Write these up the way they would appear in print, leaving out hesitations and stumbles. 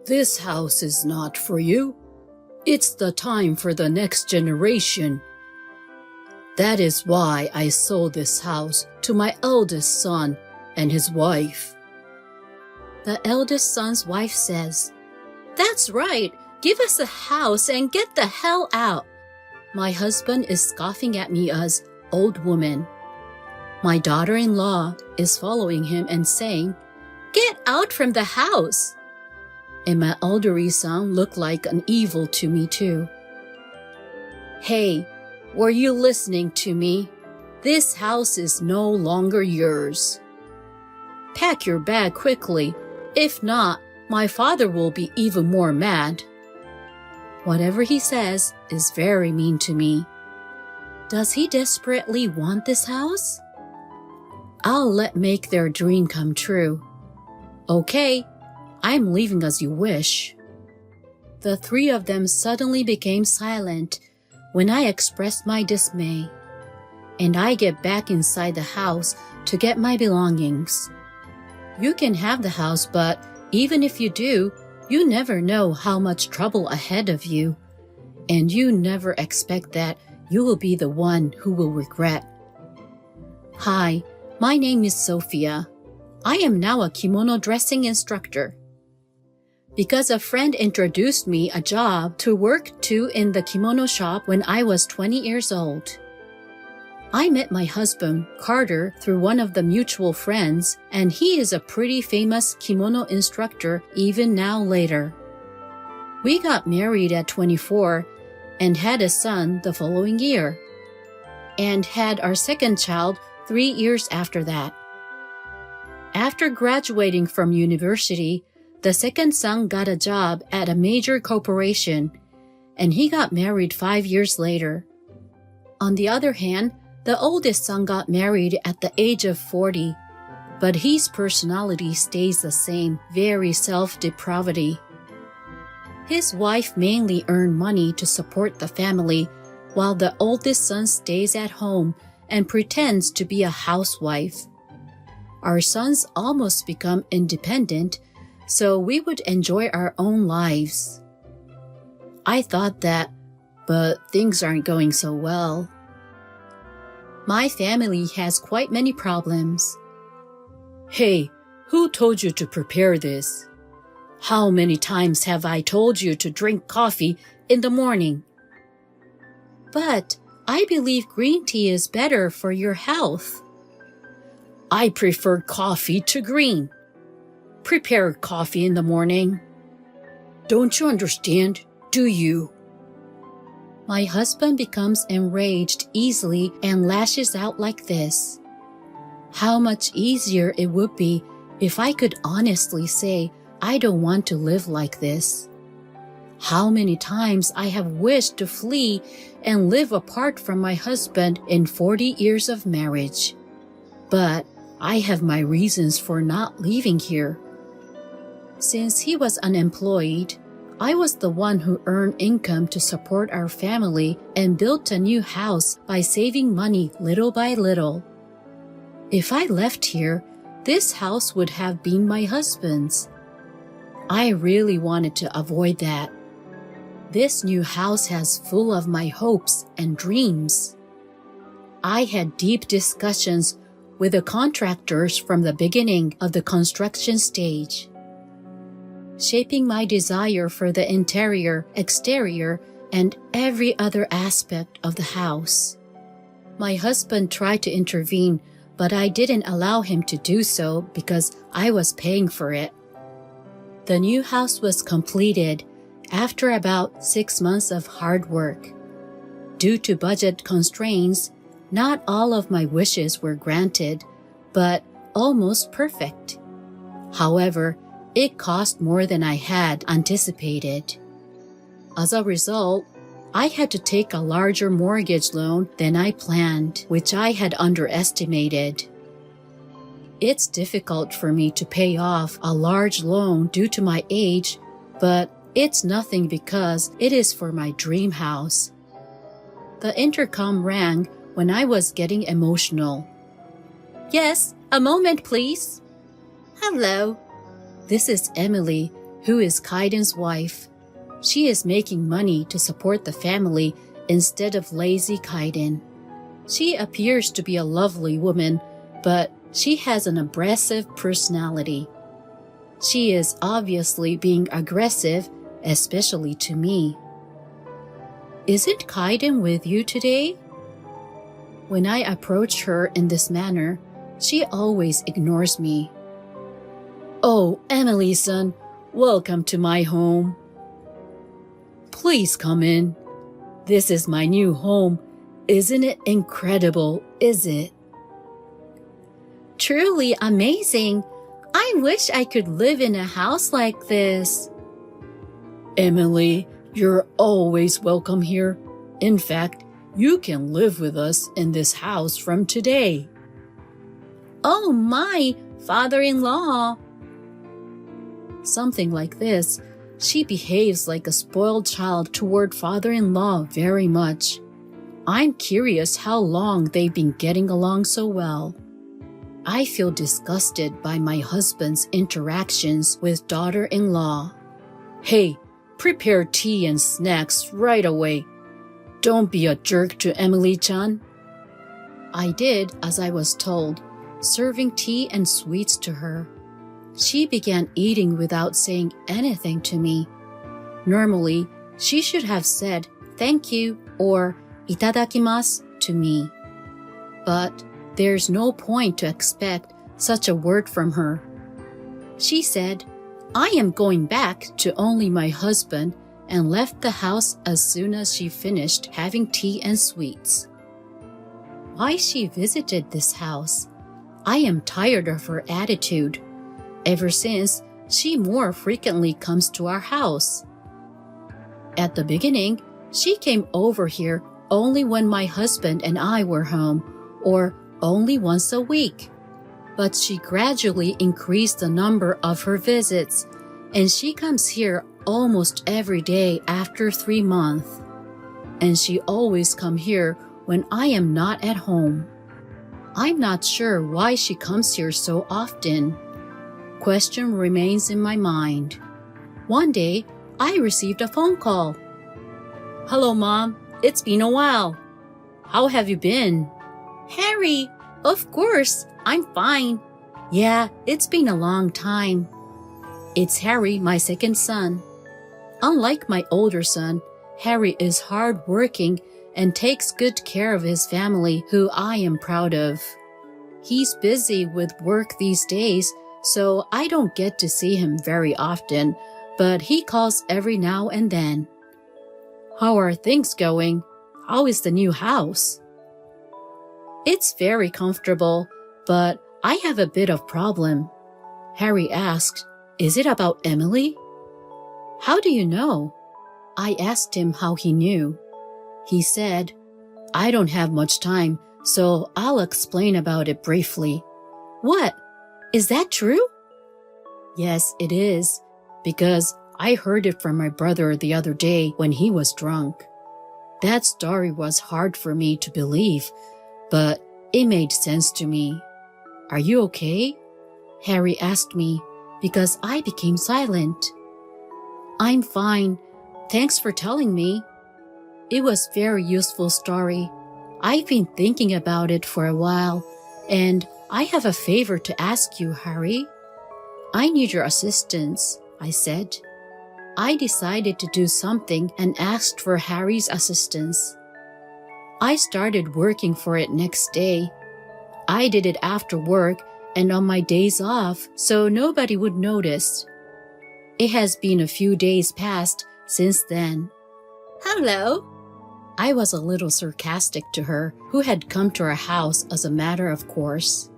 This house is not for you. It's the time for the next generation. That is why I sold this house to my eldest son and his wife." The eldest son's wife says, "That's right. Give us a house and get the hell out." My husband is scoffing at me as old woman. My daughter-in-law is following him and saying, "Get out from the house." And my elderly son looked like an evil to me too. "Hey, were you listening to me? This house is no longer yours. Pack your bag quickly. If not, my father will be even more mad." Whatever he says is very mean to me. Does he desperately want this house? I'll make their dream come true. Okay, I'm leaving as you wish. The three of them suddenly became silent when I expressed my dismay, and I get back inside the house to get my belongings. You can have the house, but even if you do, you never know how much trouble ahead of you, and you never expect that you will be the one who will regret. Hi, my name is Sophia. I am now a kimono dressing instructor. Because a friend introduced me a job to work in the kimono shop when I was 20 years old. I met my husband, Carter, through one of the mutual friends, and he is a pretty famous kimono instructor even now later. We got married at 24 and had a son the following year, and had our second child 3 years after that. After graduating from university, the second son got a job at a major corporation, and he got married 5 years later. On the other hand, the oldest son got married at the age of 40, but his personality stays the same, very self-depravity. His wife mainly earned money to support the family, while the oldest son stays at home and pretends to be a housewife. Our sons almost become independent, so we would enjoy our own lives. I thought that, but things aren't going so well. My family has quite many problems. Hey, who told you to prepare this? How many times have I told you to drink coffee in the morning? But I believe green tea is better for your health. I prefer coffee to green. Prepare coffee in the morning. Don't you understand, do you? My husband becomes enraged easily and lashes out like this. How much easier it would be if I could honestly say I don't want to live like this. How many times I have wished to flee and live apart from my husband in 40 years of marriage. But I have my reasons for not leaving here. Since he was unemployed, I was the one who earned income to support our family and built a new house by saving money little by little. If I left here, this house would have been my husband's. I really wanted to avoid that. This new house has full of my hopes and dreams. I had deep discussions with the contractors from the beginning of the construction stage, shaping my desire for the interior, exterior, and every other aspect of the house. My husband tried to intervene, but I didn't allow him to do so because I was paying for it. The new house was completed after about 6 months of hard work. Due to budget constraints, not all of my wishes were granted, but almost perfect. However, it cost more than I had anticipated. As a result, I had to take a larger mortgage loan than I planned, which I had underestimated. It's difficult for me to pay off a large loan due to my age, but it's nothing because it is for my dream house. The intercom rang when I was getting emotional. "Yes, a moment please." "Hello." This is Emily, who is Kaiden's wife. She is making money to support the family instead of lazy Kaiden. She appears to be a lovely woman, but she has an abrasive personality. She is obviously being aggressive, especially to me. Isn't Kaiden with you today? When I approach her in this manner, she always ignores me. Oh, Emily-san, welcome to my home. Please come in. This is my new home. Isn't it incredible, is it? Truly amazing. I wish I could live in a house like this. Emily, you're always welcome here. In fact, you can live with us in this house from today. Oh my, father-in-law. Something like this. She behaves like a spoiled child toward father-in-law very much. I'm curious how long they've been getting along so well. I feel disgusted by my husband's interactions with daughter-in-law. Hey, prepare tea and snacks right away. Don't be a jerk to Emily-chan. I did as I was told, serving tea and sweets to her. She began eating without saying anything to me. Normally, she should have said thank you or itadakimasu to me. But there's no point to expect such a word from her. She said, I am going back to only my husband, and left the house as soon as she finished having tea and sweets. Why she visited this house? I am tired of her attitude. Ever since, she more frequently comes to our house. At the beginning, she came over here only when my husband and I were home, or only once a week. But she gradually increased the number of her visits, and she comes here almost every day after 3 months. And she always comes here when I am not at home. I'm not sure why she comes here so often. Question remains in my mind. One day, I received a phone call. Hello, Mom. It's been a while. How have you been? Harry, of course, I'm fine. Yeah, it's been a long time. It's Harry, my second son. Unlike my older son, Harry is hardworking and takes good care of his family, who I am proud of. He's busy with work these days, so I don't get to see him very often, but he calls every now and then. How are things going? How is the new house? It's very comfortable, but I have a bit of problem. Harry asked, Is it about Emily? How do you know? I asked him how he knew. He said, I don't have much time, so I'll explain about it briefly. What? Is that true? Yes, it is, because I heard it from my brother the other day when he was drunk. That story was hard for me to believe, but it made sense to me. Are you okay? Harry asked me, because I became silent. I'm fine. Thanks for telling me. It was a very useful story. I've been thinking about it for a while, and I have a favor to ask you, Harry. I need your assistance, I said. I decided to do something and asked for Harry's assistance. I started working for it next day. I did it after work and on my days off, so nobody would notice. It has been a few days past since then. Hello. I was a little sarcastic to her, who had come to our house as a matter of course.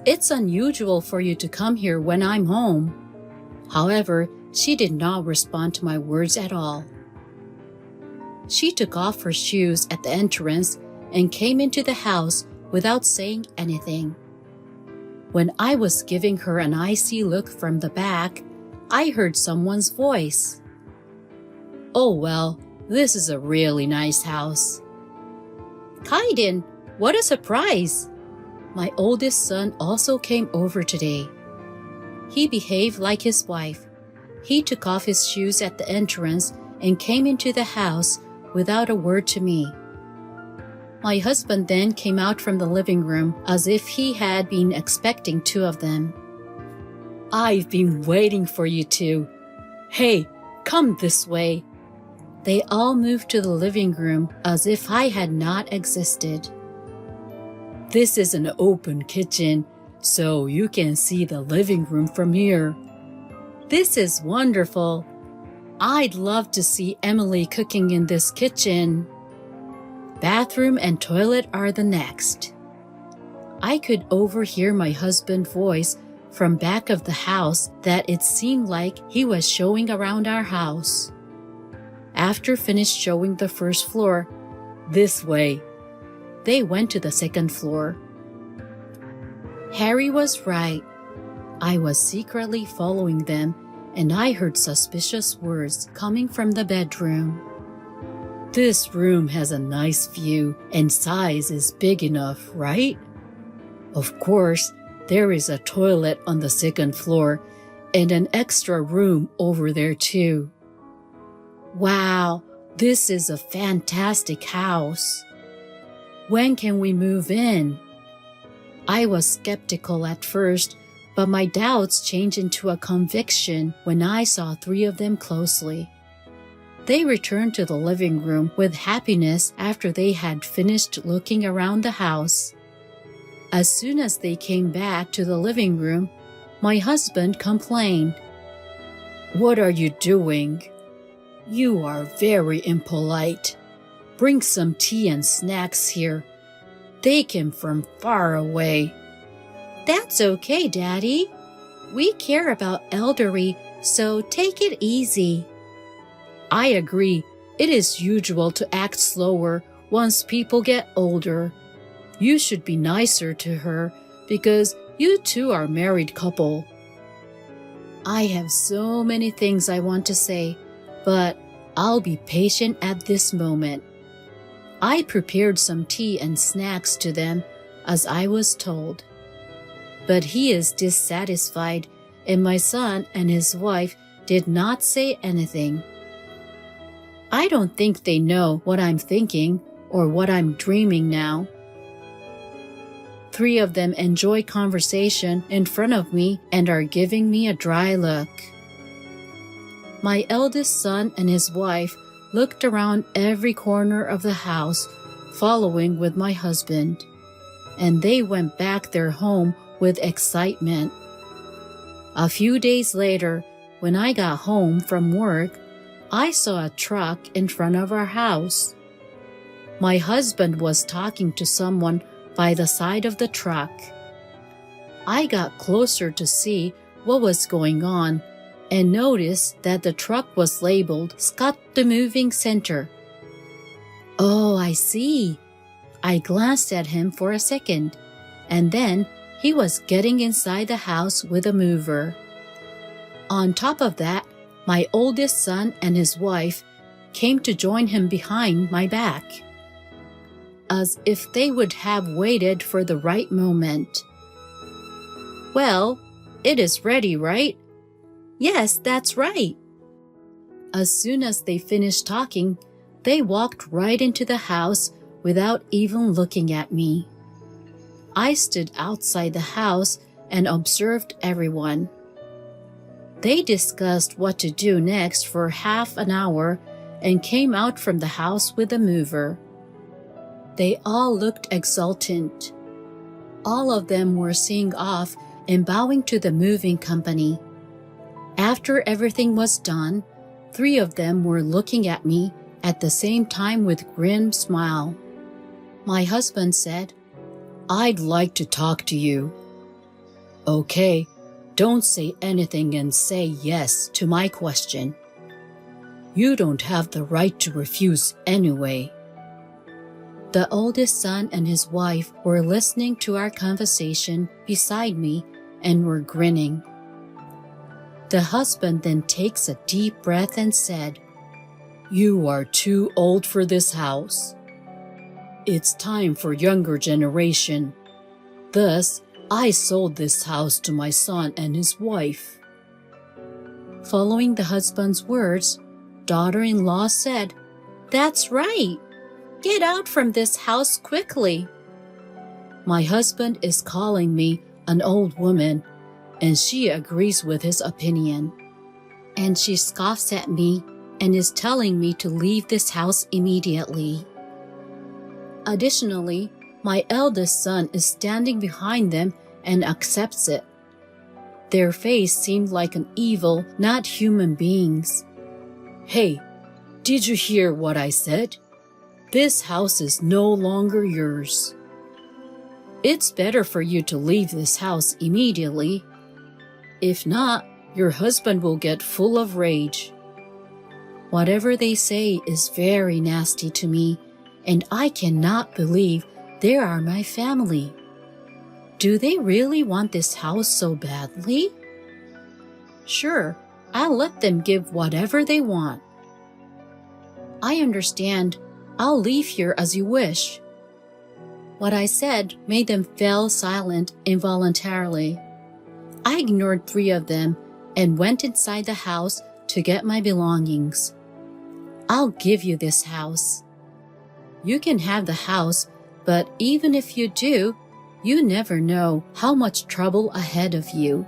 It's unusual for you to come here when I'm home. However, she did not respond to my words at all. She took off her shoes at the entrance and came into the house without saying anything. When I was giving her an icy look from the back, I heard someone's voice. Oh well, this is a really nice house. Kaiden, what a surprise! My oldest son also came over today. He behaved like his wife. He took off his shoes at the entrance and came into the house without a word to me. My husband then came out from the living room as if he had been expecting two of them. I've been waiting for you two. Hey, come this way. They all moved to the living room as if I had not existed. This is an open kitchen, so you can see the living room from here. This is wonderful. I'd love to see Emily cooking in this kitchen. Bathroom and toilet are the next. I could overhear my husband's voice from back of the house that it seemed like he was showing around our house. After finished showing the first floor, this way, they went to the second floor. Harry was right. I was secretly following them, and I heard suspicious words coming from the bedroom. This room has a nice view and size is big enough, right? Of course, there is a toilet on the second floor and an extra room over there too. Wow, this is a fantastic house. When can we move in? I was skeptical at first, but my doubts changed into a conviction when I saw three of them closely. They returned to the living room with happiness after they had finished looking around the house. As soon as they came back to the living room, my husband complained. What are you doing? You are very impolite. Bring some tea and snacks here. They came from far away. That's okay, Daddy. We care about elderly, so take it easy. I agree. It is usual to act slower once people get older. You should be nicer to her because you two are a married couple. I have so many things I want to say, but I'll be patient at this moment. I prepared some tea and snacks to them as I was told. But he is dissatisfied, and my son and his wife did not say anything. I don't think they know what I'm thinking or what I'm dreaming now. Three of them enjoy conversation in front of me and are giving me a dry look. My eldest son and his wife looked around every corner of the house, following with my husband, and they went back their home with excitement. A few days later, when I got home from work, I saw a truck in front of our house. My husband was talking to someone by the side of the truck. I got closer to see what was going on and noticed that the truck was labeled Scott the Moving Center. Oh, I see. I glanced at him for a second, and then he was getting inside the house with a mover. On top of that, my oldest son and his wife came to join him behind my back, as if they would have waited for the right moment. Well, it is ready, right? Yes, that's right. As soon as they finished talking, they walked right into the house without even looking at me. I stood outside the house and observed everyone. They discussed what to do next for half an hour and came out from the house with a mover. They all looked exultant. All of them were seeing off and bowing to the moving company. After everything was done, three of them were looking at me at the same time with a grim smile. My husband said, I'd like to talk to you. Okay, don't say anything and say yes to my question. You don't have the right to refuse anyway. The oldest son and his wife were listening to our conversation beside me and were grinning. The husband then takes a deep breath and said, You are too old for this house. It's time for younger generation. Thus, I sold this house to my son and his wife. Following the husband's words, daughter-in-law said, "That's right. Get out from this house quickly." My husband is calling me an old woman, and she agrees with his opinion. And she scoffs at me and is telling me to leave this house immediately. Additionally, my eldest son is standing behind them and accepts it. Their face seemed like an evil, not human beings. "Hey, did you hear what I said? This house is no longer yours. It's better for you to leave this house immediately. If not, your husband will get full of rage." Whatever they say is very nasty to me, and I cannot believe they are my family. Do they really want this house so badly? Sure, I'll let them give whatever they want. I understand. I'll leave here as you wish. What I said made them fall silent involuntarily. I ignored 3 of them and went inside the house to get my belongings. "I'll give you this house." "You can have the house, but even if you do, you never know how much trouble ahead of you.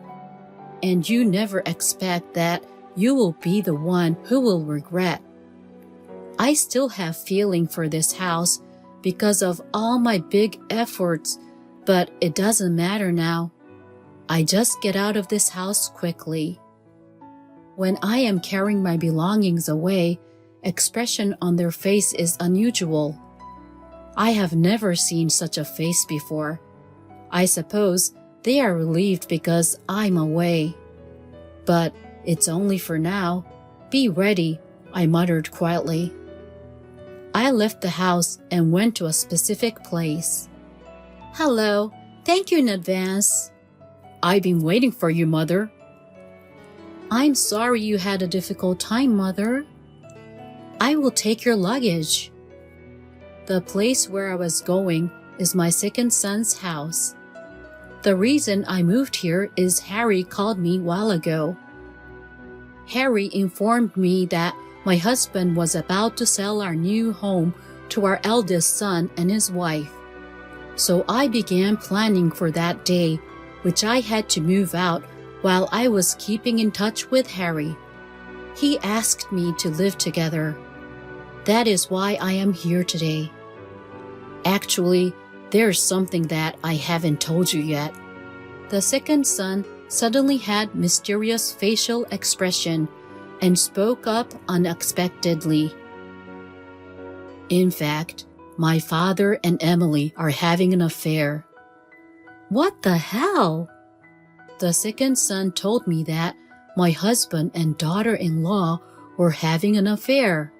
And you never expect that you will be the one who will regret. I still have feeling for this house because of all my big efforts, but it doesn't matter now. I just get out of this house quickly." When I am carrying my belongings away, expression on their face is unusual. I have never seen such a face before. I suppose they are relieved because I'm away. "But it's only for now. Be ready," I muttered quietly. I left the house and went to a specific place. "Hello. Thank you in advance." "I've been waiting for you, Mother." "I'm sorry you had a difficult time, Mother." "I will take your luggage." The place where I was going is my second son's house. The reason I moved here is Harry called me a while ago. Harry informed me that my husband was about to sell our new home to our eldest son and his wife. So I began planning for that day, which I had to move out while I was keeping in touch with Harry. He asked me to live together. That is why I am here today. Actually, there's something that I haven't told you yet. The second son suddenly had mysterious facial expression and spoke up unexpectedly. "In fact, my father and Emily are having an affair." "What the hell?" The second son told me that my husband and daughter-in-law were having an affair.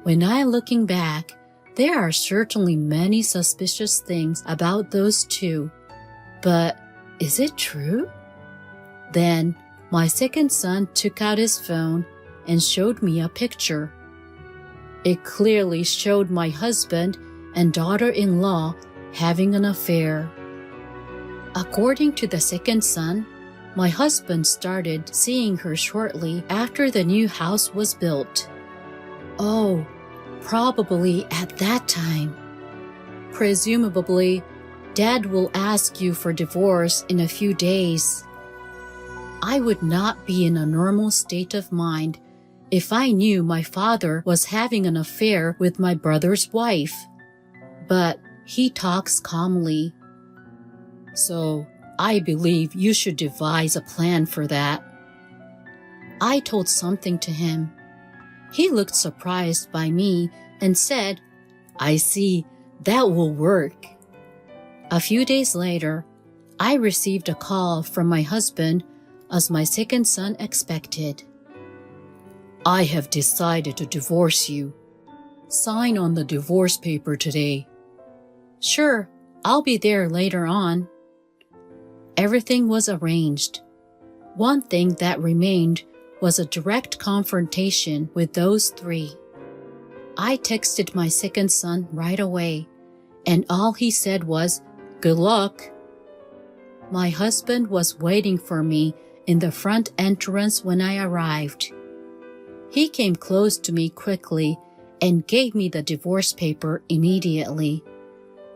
When I'm looking back, there are certainly many suspicious things about those 2. But is it true? Then my second son took out his phone and showed me a picture. It clearly showed my husband and daughter-in-law having an affair. According to the second son, my husband started seeing her shortly after the new house was built. Oh, probably at that time. Presumably, Dad will ask you for divorce in a few days. I would not be in a normal state of mind if I knew my father was having an affair with my brother's wife. But he talks calmly. So I believe you should devise a plan for that. I told something to him. He looked surprised by me and said, "I see, that will work." A few days later, I received a call from my husband as my second son expected. "I have decided to divorce you. Sign on the divorce paper today." "Sure, I'll be there later on." Everything was arranged. One thing that remained was a direct confrontation with those 3. I texted my second son right away, and all he said was, "Good luck." My husband was waiting for me in the front entrance when I arrived. He came close to me quickly and gave me the divorce paper immediately,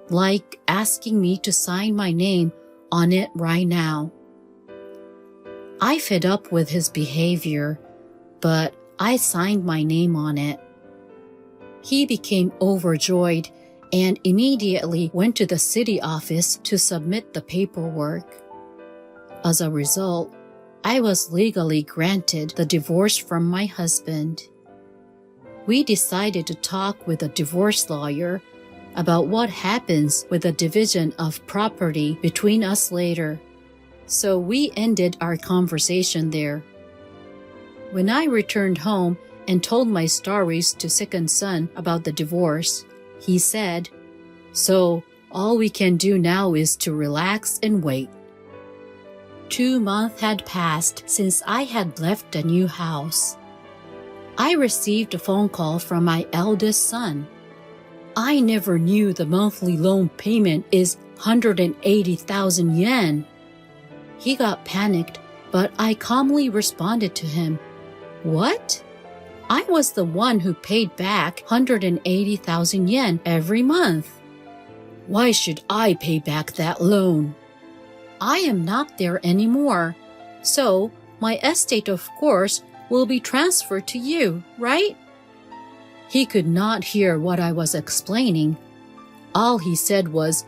like asking me to sign my name on it right now. I fed up with his behavior, but I signed my name on it. He became overjoyed and immediately went to the city office to submit the paperwork. As a result, I was legally granted the divorce from my husband. We decided to talk with a divorce lawyer about what happens with the division of property between us later, so we ended our conversation there. When I returned home and told my stories to second son about the divorce, he said, "So all we can do now is to relax and wait." 2 months had passed since I had left the new house. I received a phone call from my eldest son. I never knew the monthly loan payment is 180,000 yen. He got panicked, but I calmly responded to him, "What? I was the one who paid back 180,000 yen every month. Why should I pay back that loan? I am not there anymore, so my estate, of course, will be transferred to you, right?" He could not hear what I was explaining. All he said was,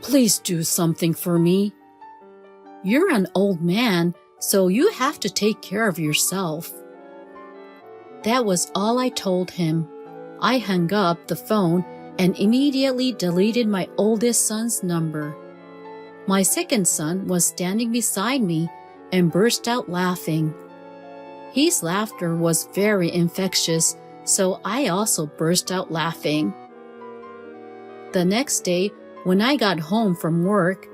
"Please do something for me. You're an old man, so you have to take care of yourself." That was all I told him. I hung up the phone and immediately deleted my oldest son's number. My second son was standing beside me and burst out laughing. His laughter was very infectious, so I also burst out laughing. The next day, when I got home from work,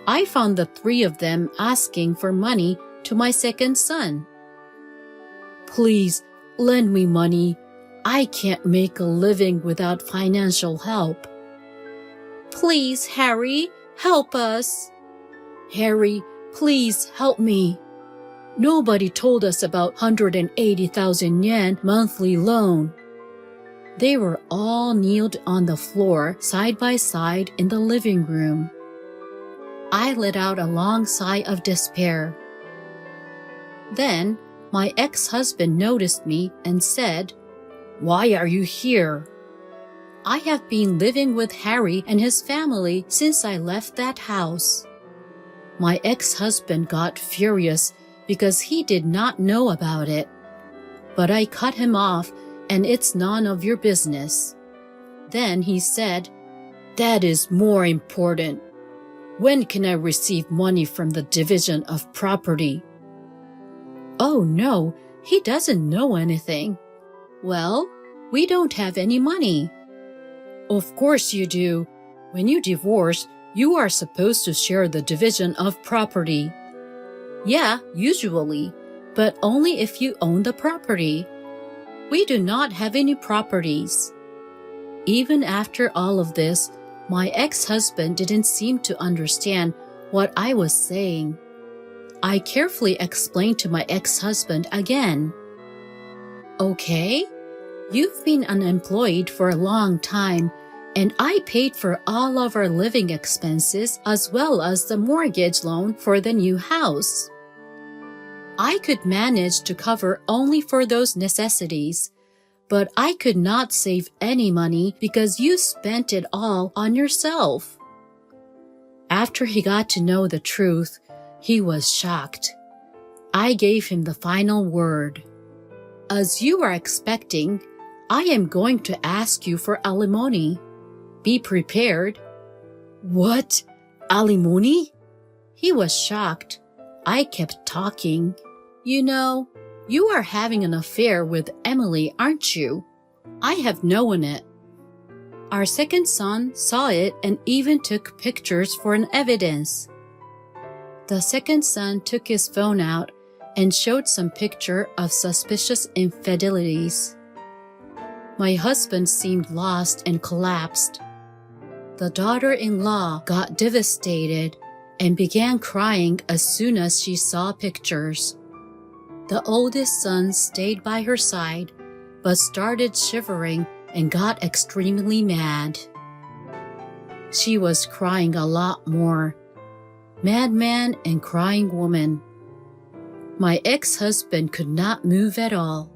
I found the three of them asking for money to my second son. "Please, lend me money. I can't make a living without financial help." "Please, Harry, help us." "Harry, please help me. Nobody told us about 180,000 yen monthly loan." They were all kneeled on the floor side by side in the living room. I let out a long sigh of despair. Then my ex-husband noticed me and said, "Why are you here?" "I have been living with Harry and his family since I left that house." My ex-husband got furious because he did not know about it. But I cut him off, and it's none of your business. Then he said, "That is more important. When can I receive money from the division of property?" "Oh no, he doesn't know anything." "Well, we don't have any money." "Of course you do. When you divorce, you are supposed to share the division of property." "Yeah, usually, but only if you own the property. We do not have any properties." Even after all of this, my ex-husband didn't seem to understand what I was saying. I carefully explained to my ex-husband again. "Okay, you've been unemployed for a long time, and I paid for all of our living expenses as well as the mortgage loan for the new house. I could manage to cover only for those necessities, but I could not save any money because you spent it all on yourself." After he got to know the truth, he was shocked. I gave him the final word. "As you are expecting, I am going to ask you for alimony. Be prepared." "What? Alimony?" He was shocked. I kept talking. "You know, you are having an affair with Emily, aren't you? I have known it." Our second son saw it and even took pictures for an evidence. The second son took his phone out and showed some picture of suspicious infidelities. My husband seemed lost and collapsed. The daughter-in-law got devastated and began crying as soon as she saw pictures. The oldest son stayed by her side, but started shivering and got extremely mad. She was crying a lot more. Madman and crying woman. My ex-husband could not move at all.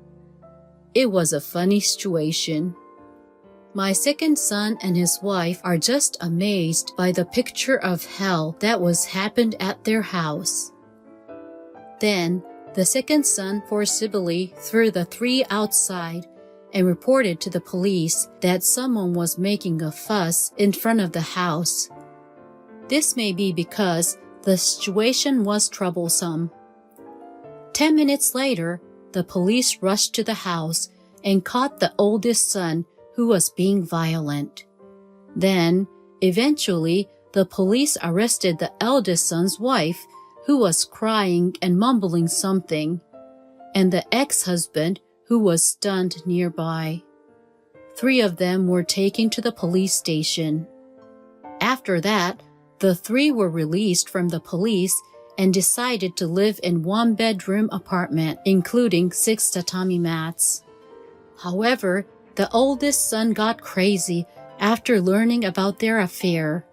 It was a funny situation. My second son and his wife are just amazed by the picture of hell that was happened at their house. Then, the second son forcibly threw the three outside and reported to the police that someone was making a fuss in front of the house. This may be because the situation was troublesome. 10 minutes later, the police rushed to the house and caught the oldest son who was being violent. Then, eventually, the police arrested the eldest son's wife, who was crying and mumbling something, and the ex-husband, who was stunned nearby. 3 of them were taken to the police station. After that, the 3 were released from the police and decided to live in 1-bedroom apartment, including 6 tatami mats. However, the oldest son got crazy after learning about their affair.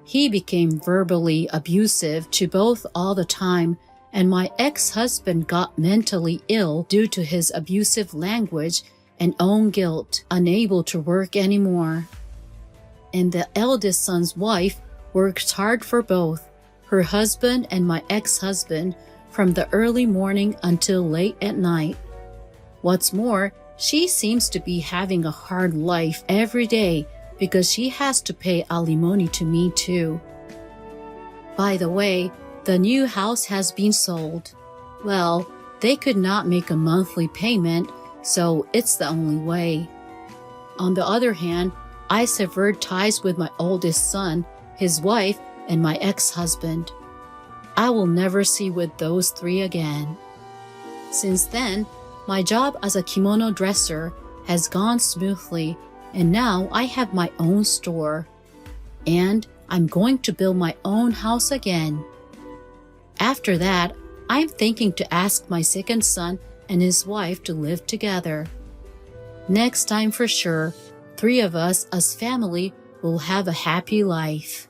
He became verbally abusive to both all the time, and my ex-husband got mentally ill due to his abusive language and own guilt, unable to work anymore. And the eldest son's wife worked hard for both, her husband and my ex-husband, from the early morning until late at night. What's more, she seems to be having a hard life every day because she has to pay alimony to me too. By the way, the new house has been sold. Well, they could not make a monthly payment, so it's the only way. On the other hand, I severed ties with my oldest son, his wife, and my ex-husband. I will never see with those 3 again. Since then, my job as a kimono dresser has gone smoothly, and now I have my own store. And I'm going to build my own house again. After that, I'm thinking to ask my second son and his wife to live together. Next time for sure, 3 of us as family will have a happy life.